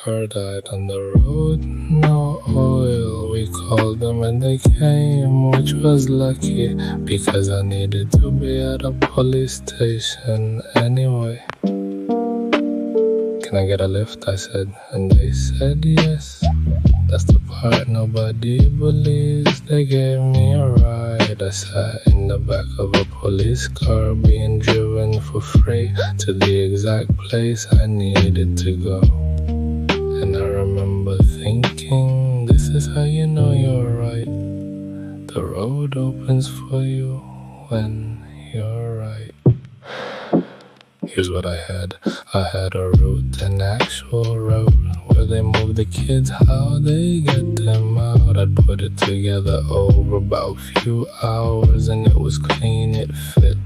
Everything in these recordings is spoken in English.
car died on the road, no oil. We called them and they came, which was lucky because I needed to be at a police station anyway. Can I get a lift? I said, and they said yes. That's the part nobody believes. They gave me a ride. I sat in the back of a police car being driven for free to the exact place I needed to go. And I remember thinking, this is how you know you're right. The road opens for you when you're right. Here's what I had. I had a route, an actual route, where they move the kids, how they get them out. I'd put it together over about a few hours, and it was clean, it fit.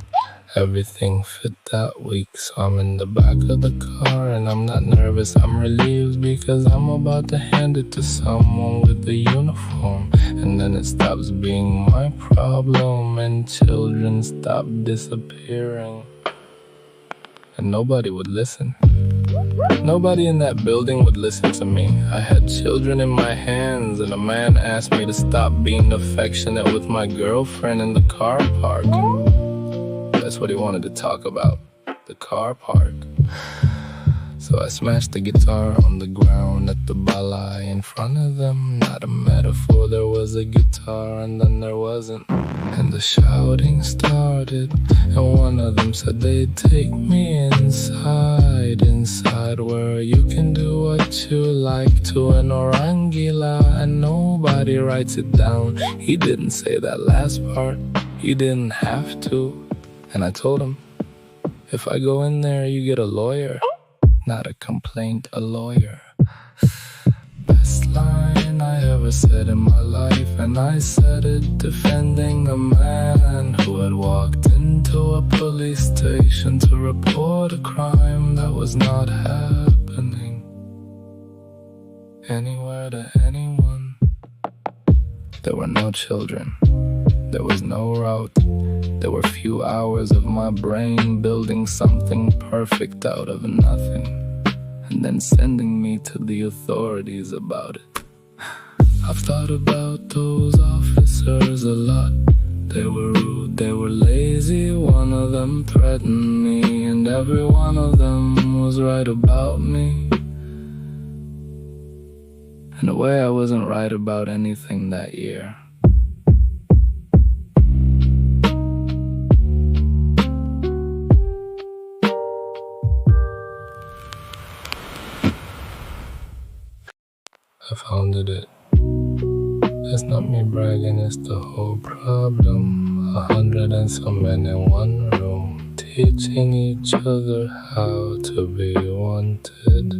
Everything fit that week, so I'm in the back of the car, and I'm not nervous, I'm relieved, because I'm about to hand it to someone with a uniform. And then it stops being my problem, and children stop disappearing. And nobody would listen. Nobody in that building would listen to me. I had children in my hands, and a man asked me to stop being affectionate with my girlfriend in the car park. That's what he wanted to talk about, the car park. So I smashed the guitar on the ground at the Balai in front of them. Not a metaphor, there was a guitar and then there wasn't. And the shouting started, and one of them said they'd take me inside where you can do what you like to an orangila, and nobody writes it down. He didn't say that last part, he didn't have to. And I told him, if I go in there, you get a lawyer. Not a complaint, a lawyer. Best line I ever said in my life, and I said it defending a man who had walked into a police station to report a crime that was not happening anywhere to anyone. There were no children. There was no route. There were few hours of my brain building something perfect out of nothing, and then sending me to the authorities about it. I've thought about those officers a lot. They were rude, they were lazy, one of them threatened me, and every one of them was right about me. In a way, I wasn't right about anything that year. I founded it. It's not me bragging, it's the whole problem. 100 and some men in one room, teaching each other how to be wanted.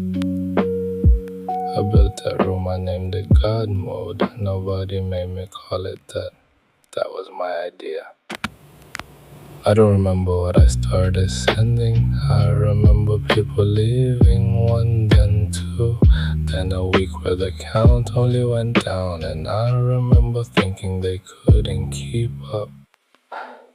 I built that room, I named it Godmode. Nobody made me call it that. That was my idea. I don't remember what I started sending. I remember people leaving, one, then two, then a week where the count only went down. And I remember thinking they couldn't keep up.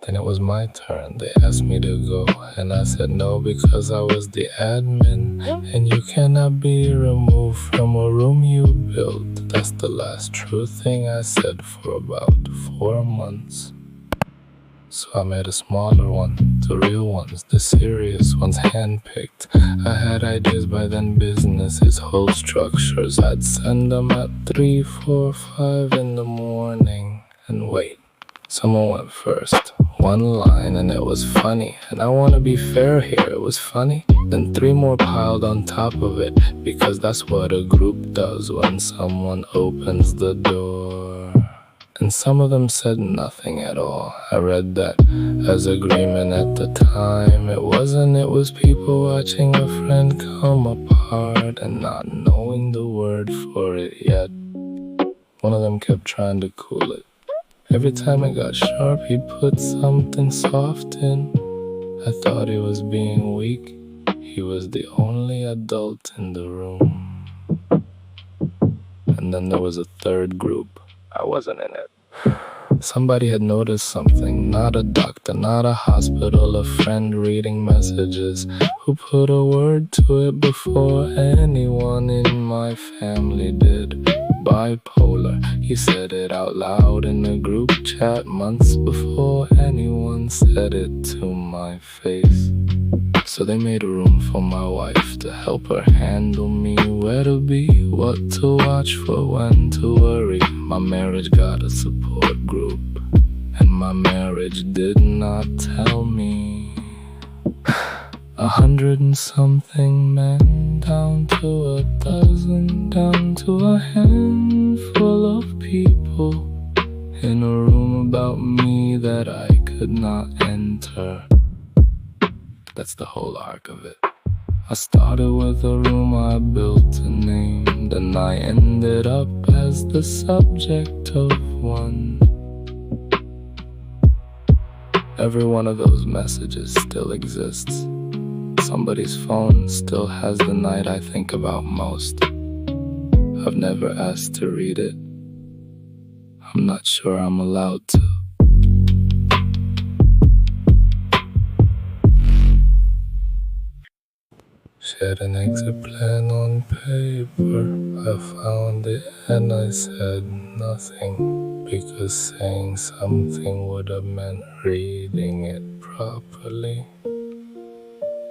Then it was my turn, they asked me to go, and I said no because I was the admin, and you cannot be removed from a room you built. That's the last true thing I said for about 4 months. So I made a smaller one, the real ones, the serious ones, handpicked. I had ideas by then, businesses, whole structures. I'd send them at 3, 4, 5 in the morning. And wait, someone went first. One line and it was funny. And I wanna be fair here, it was funny. Then 3 more piled on top of it, because that's what a group does when someone opens the door. And some of them said nothing at all. I read that as agreement at the time. It wasn't, it was people watching a friend come apart and not knowing the word for it yet. One of them kept trying to cool it. Every time it got sharp, he'd put something soft in. I thought he was being weak. He was the only adult in the room. And then there was a third group. I wasn't in it. Somebody had noticed something, not a doctor, not a hospital, a friend reading messages, who put a word to it before anyone in my my family did. Bipolar, he said it out loud in a group chat months before anyone said it to my face. So they made a room for my wife to help her handle me, where to be, what to watch for, when to worry. My marriage got a support group, and my marriage did not tell me. 100 and something men, down to a dozen, down to a handful of people, in a room about me that I could not enter. That's the whole arc of it. I started with a room I built and named, and I ended up as the subject of one. Every one of those messages still exists. Somebody's phone still has the night I think about most. I've never asked to read it. I'm not sure I'm allowed to. She had an exit plan on paper. I found it and I said nothing, because saying something would have meant reading it properly.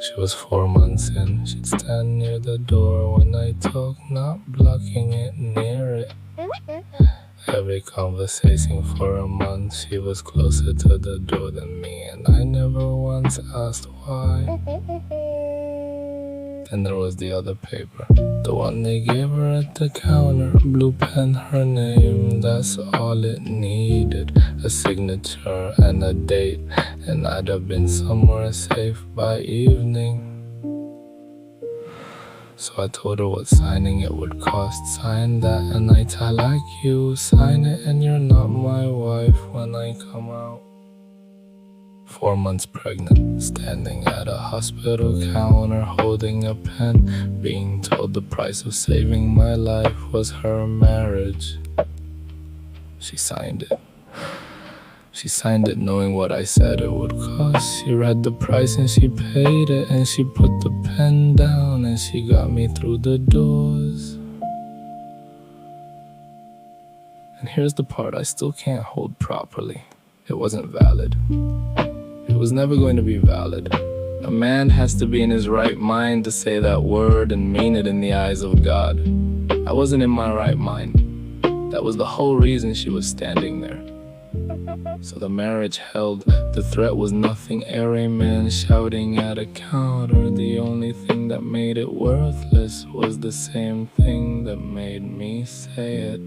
She was 4 months in. She'd stand near the door when I talk, not blocking it, near it. Every conversation for a month, she was closer to the door than me, and I never once asked why. Then there was the other paper, the one they gave her at the counter. Blue pen, her name, that's all it needed. A signature and a date, and I'd have been somewhere safe by evening. So I told her what signing it would cost. Sign that and I Talak you. Sign it and you're not my wife when I come out. 4 months pregnant, standing at a hospital counter, holding a pen, being told the price of saving my life was her marriage. She signed it. She signed it knowing what I said it would cost. She read the price and she paid it, and she put the pen down and she got me through the doors. And here's the part I still can't hold properly. It wasn't valid. It was never going to be valid. A man has to be in his right mind to say that word and mean it in the eyes of God. I wasn't in my right mind. That was the whole reason she was standing there. So the marriage held. The threat was nothing. Airy man shouting at a counter. The only thing that made it worthless was the same thing that made me say it.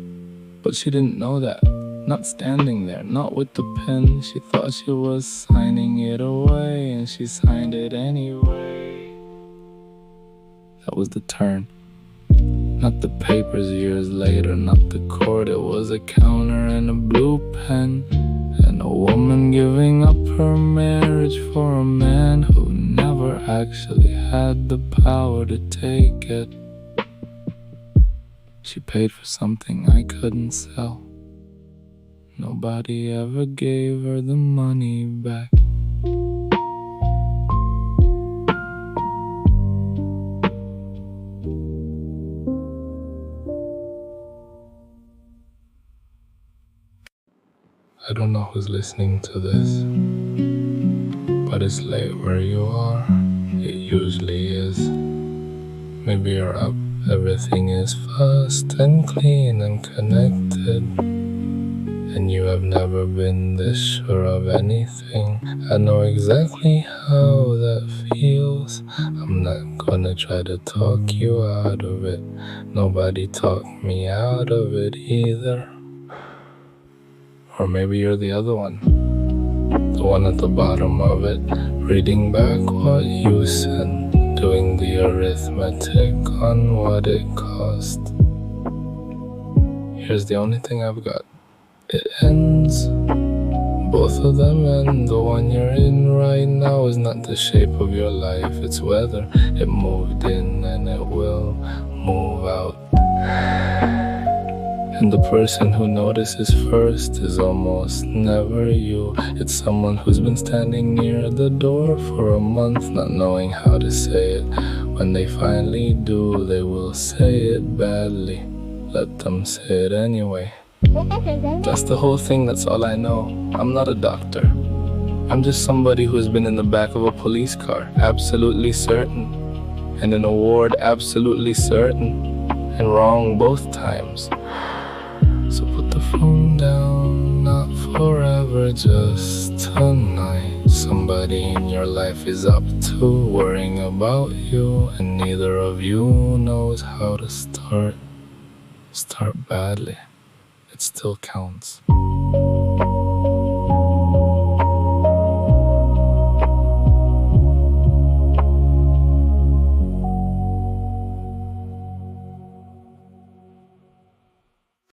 But she didn't know that. Not standing there, not with the pen. She thought she was signing it away, and she signed it anyway. That was the turn. Not the papers years later, not the court. It was a counter and a blue pen, and a woman giving up her marriage for a man who never actually had the power to take it. She paid for something I couldn't sell. Nobody ever gave her the money back. I don't know who's listening to this, but it's late where you are. It usually is. Maybe you're up, everything is fast and clean and connected, and you have never been this sure of anything. I know exactly how that feels. I'm not gonna try to talk you out of it. Nobody talked me out of it either. Or maybe you're the other one, the one at the bottom of it, reading back what you said, doing the arithmetic on what it cost. Here's the only thing I've got. It ends. Both of them end. The one you're in right now is not the shape of your life, it's weather. It moved in and it will move out. And the person who notices first is almost never you. It's someone who's been standing near the door for a month, not knowing how to say it. When they finally do, they will say it badly. Let them say it anyway. That's the whole thing, that's all I know. I'm not a doctor. I'm just somebody who's been in the back of a police car, absolutely certain. And an award, absolutely certain. And wrong both times. So put the phone down, not forever, just tonight. Somebody in your life is up to worrying about you, and neither of you knows how to start. Start badly. It still counts.